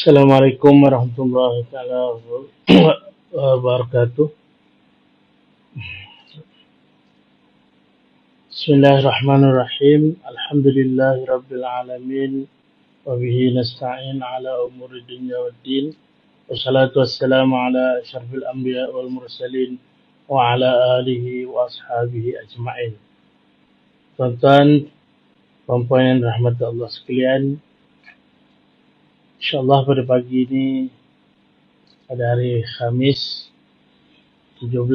Assalamualaikum warahmatullahi taala wabarakatuh. Bismillahirrahmanirrahim. Alhamdulillahi rabbil alamin wa bihi nasta'in ala umuri dunya waddin. Wassalatu wassalamu ala asyrafil anbiya wal mursalin wa ala alihi wa ashabihi ajma'in. Tuan-tuan, puan-puan yang dirahmati Allah sekalian, insyaallah pada pagi ini pada hari Khamis 17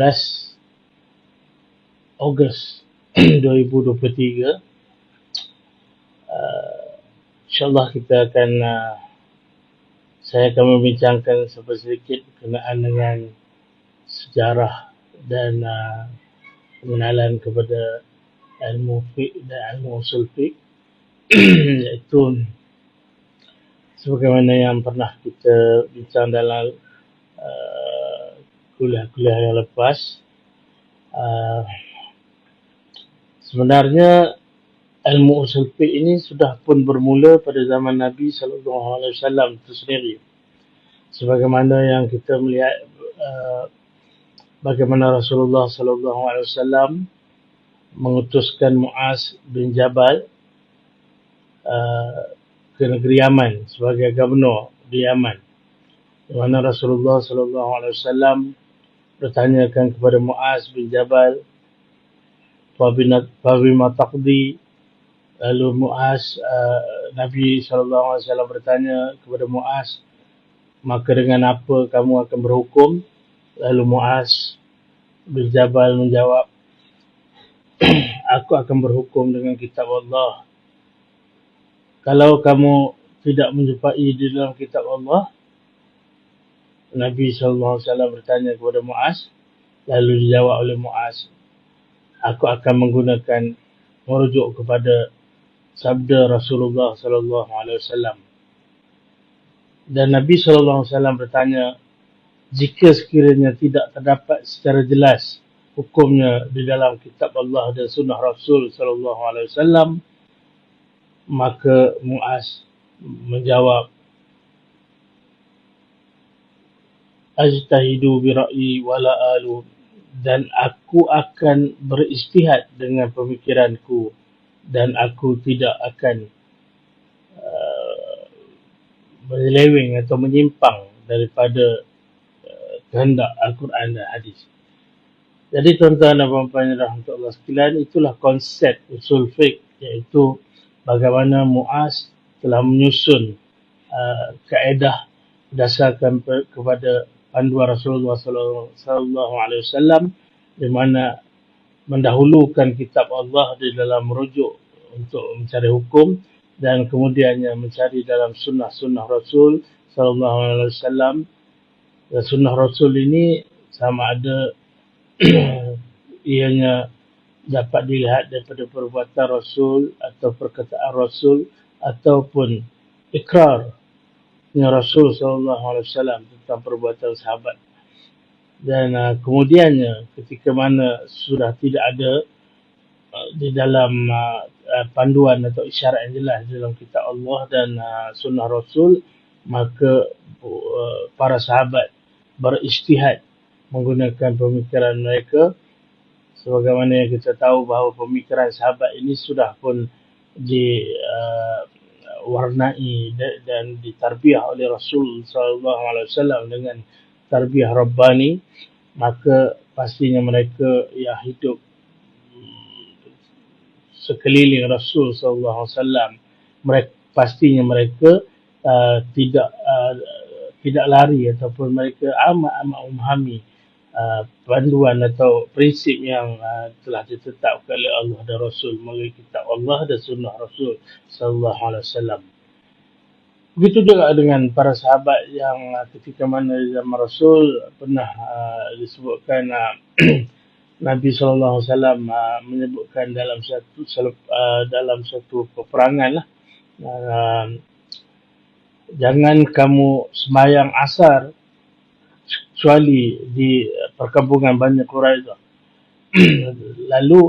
Ogos 2023, insyaallah saya akan membincangkan sedikit berkenaan dengan sejarah dan pengenalan kepada ilmu fiqh dan ilmu usul fiqh iaitu sebagaimana yang pernah kita bincang dalam kuliah-kuliah yang lepas. Sebenarnya ilmu usul fiqh ini sudah pun bermula pada zaman Nabi SAW itu sendiri. Sebagaimana yang kita melihat bagaimana Rasulullah SAW mengutuskan Muaz bin Jabal ke negeri Yaman sebagai gubernur di Yaman. Di mana Rasulullah SAW bertanyakan kepada Muaz bin Jabal, Fabima taqdi. Lalu Muaz, Nabi SAW bertanya kepada Muaz, maka dengan apa kamu akan berhukum? Lalu Muaz bin Jabal menjawab, aku akan berhukum dengan kitab Allah. Kalau kamu tidak menjumpai di dalam kitab Allah, Nabi SAW bertanya kepada Muaz, lalu dijawab oleh Muaz, aku akan merujuk kepada sabda Rasulullah SAW. Dan Nabi SAW bertanya, jika sekiranya tidak terdapat secara jelas hukumnya di dalam kitab Allah dan sunnah Rasul SAW, maka Muaz menjawab, ajtahidu bi ra'yi wala alu, dan aku akan beristihad dengan pemikiranku dan aku tidak akan menyeleweng atau menyimpang daripada kehendak Al-Quran dan hadis. Jadi tuan-tuan dan puan-puan yang dirahmati Allah sekalian, itulah konsep usul fiqh, iaitu bagaimana Muaz telah menyusun kaedah berdasarkan kepada panduan Rasulullah SAW, di mana mendahulukan kitab Allah di dalam merujuk untuk mencari hukum, dan kemudiannya mencari dalam sunnah-sunnah Rasul SAW. Dan sunnah Rasul ini sama ada ianya dapat dilihat daripada perbuatan Rasul atau perkataan Rasul ataupun ikrarnya Rasul SAW tentang perbuatan sahabat. Dan kemudiannya ketika mana sudah tidak ada di dalam panduan atau isyarat yang jelas dalam kitab Allah dan sunnah Rasul, maka para sahabat berijtihad menggunakan pemikiran mereka. Sebagaimana yang kita tahu bahawa pemikiran sahabat ini sudah pun diwarnai dan ditarbiah oleh Rasul SAW dengan tarbiyah Rabbani, maka pastinya mereka yang hidup sekeliling Rasul SAW, pastinya mereka tidak lari ataupun mereka amat memahami panduan atau prinsip yang telah ditetapkan oleh Allah dan Rasul melalui kitab Allah dan sunnah Rasul SAW. Begitu juga dengan para sahabat yang ketika mana zaman Rasul pernah disebutkan Nabi SAW menyebutkan dalam satu peperangan lah, jangan kamu sembahyang asar kecuali di perkampungan Bani Quraidah. Lalu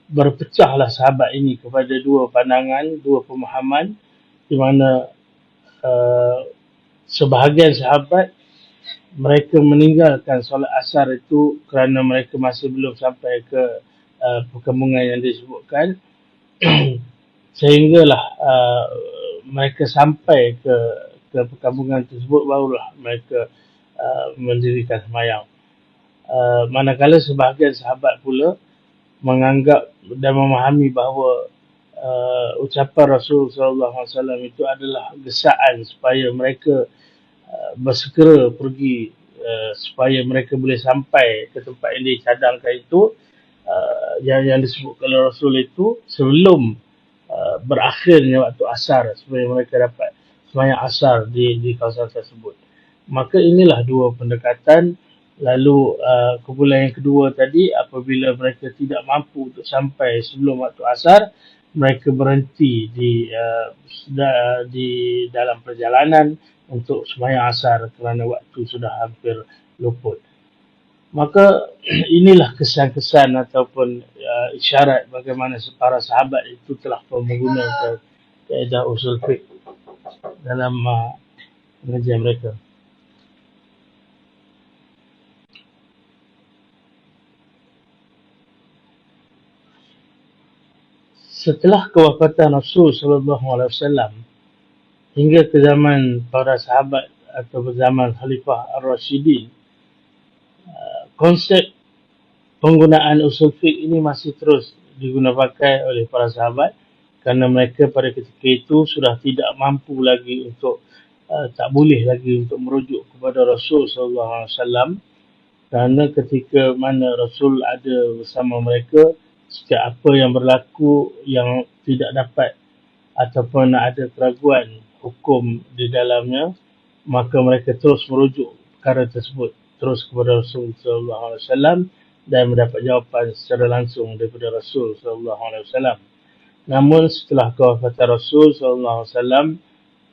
berpecahlah sahabat ini kepada dua pandangan, dua pemahaman, di mana sebahagian sahabat mereka meninggalkan solat asar itu kerana mereka masih belum sampai ke perkabungan yang disebutkan sehinggalah mereka sampai ke perkabungan tersebut, barulah mereka mendirikan sembahyang. Manakala sebahagian sahabat pula menganggap dan memahami bahawa ucapan Rasul SAW itu adalah gesaan supaya mereka bersegera pergi, supaya mereka boleh sampai ke tempat yang dicadangkan itu, yang disebutkan oleh Rasul itu sebelum berakhirnya waktu asar, supaya mereka dapat sembahyang asar di kawasan tersebut. Maka inilah dua pendekatan. Lalu kumpulan yang kedua tadi, apabila mereka tidak mampu untuk sampai sebelum waktu asar, mereka berhenti di dalam perjalanan untuk sembahyang asar kerana waktu sudah hampir luput. Maka inilah kesan-kesan ataupun isyarat bagaimana para sahabat itu telah menggunakan kaedah usul fiqh dalam pengajian mereka. Setelah kewafatan Rasul SAW hingga ke zaman para sahabat atau zaman Khalifah Ar-Rashidin, konsep penggunaan usul fiqh ini masih terus digunakan oleh para sahabat kerana mereka pada ketika itu sudah tidak mampu lagi untuk tak boleh lagi untuk merujuk kepada Rasul SAW, kerana ketika mana Rasul ada bersama mereka, setiap apa yang berlaku yang tidak dapat ataupun ada keraguan hukum di dalamnya, maka mereka terus merujuk perkara tersebut terus kepada Rasul SAW dan mendapat jawapan secara langsung daripada Rasul SAW. Namun setelah kewafatan Rasul SAW,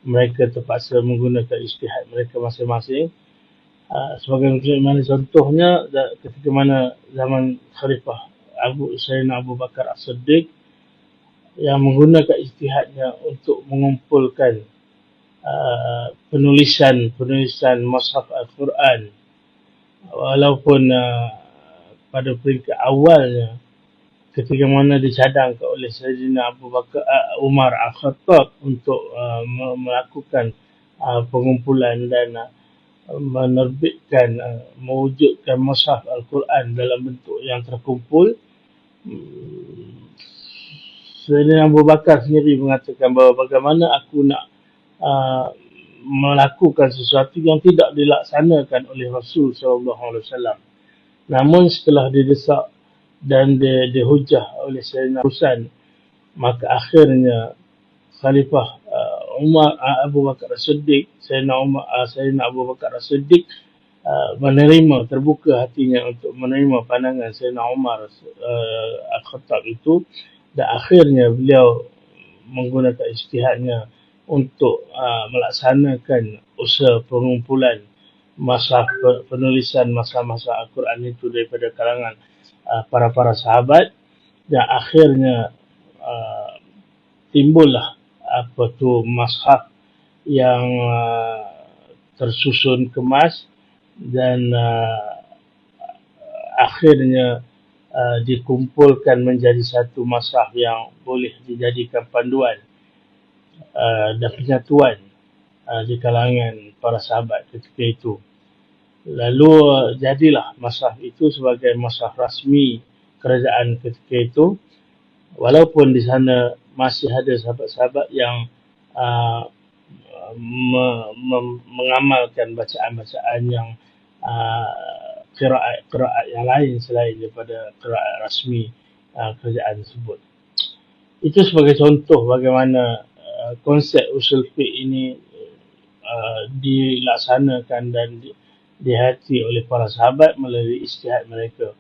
mereka terpaksa menggunakan ijtihad mereka masing-masing. Sebagai mana contohnya ketika mana zaman Khalifah Sayyidina Abu Bakar As-Siddiq yang menggunakan ijtihadnya untuk mengumpulkan penulisan mushaf Al-Quran, walaupun pada peringkat awalnya ketika mana dicadangkan oleh Sayyidina Abu Bakar Umar Al-Khattab untuk melakukan pengumpulan dan menerbitkan, mewujudkan mushaf Al-Quran dalam bentuk yang terkumpul. Sayyidina Abu Bakar sendiri mengatakan bahawa bagaimana aku nak melakukan sesuatu yang tidak dilaksanakan oleh Rasul SAW. Namun setelah didesak dan dihujah oleh Sayyidina Husain, maka akhirnya Khalifah Abu Bakar As-Siddiq, Sayyidina Abu Bakar As-Siddiq menerima, terbuka hatinya untuk menerima pandangan Sayyidina Umar Al-Khattab itu, dan akhirnya beliau menggunakan ijtihadnya untuk melaksanakan usaha pengumpulan masa penulisan masa-masa Al-Quran itu daripada kalangan para sahabat, dan akhirnya timbullah mushaf yang tersusun kemas dan akhirnya dikumpulkan menjadi satu mushaf yang boleh dijadikan panduan dan penyatuan di kalangan para sahabat ketika itu. Lalu jadilah mushaf itu sebagai mushaf rasmi kerajaan ketika itu, walaupun di sana masih ada sahabat-sahabat yang mengamalkan bacaan-bacaan yang qiraat yang lain selain daripada qiraat rasmi kerajaan tersebut. Itu sebagai contoh bagaimana konsep usul fiqh ini dilaksanakan dan dihati oleh para sahabat melalui ijtihad mereka.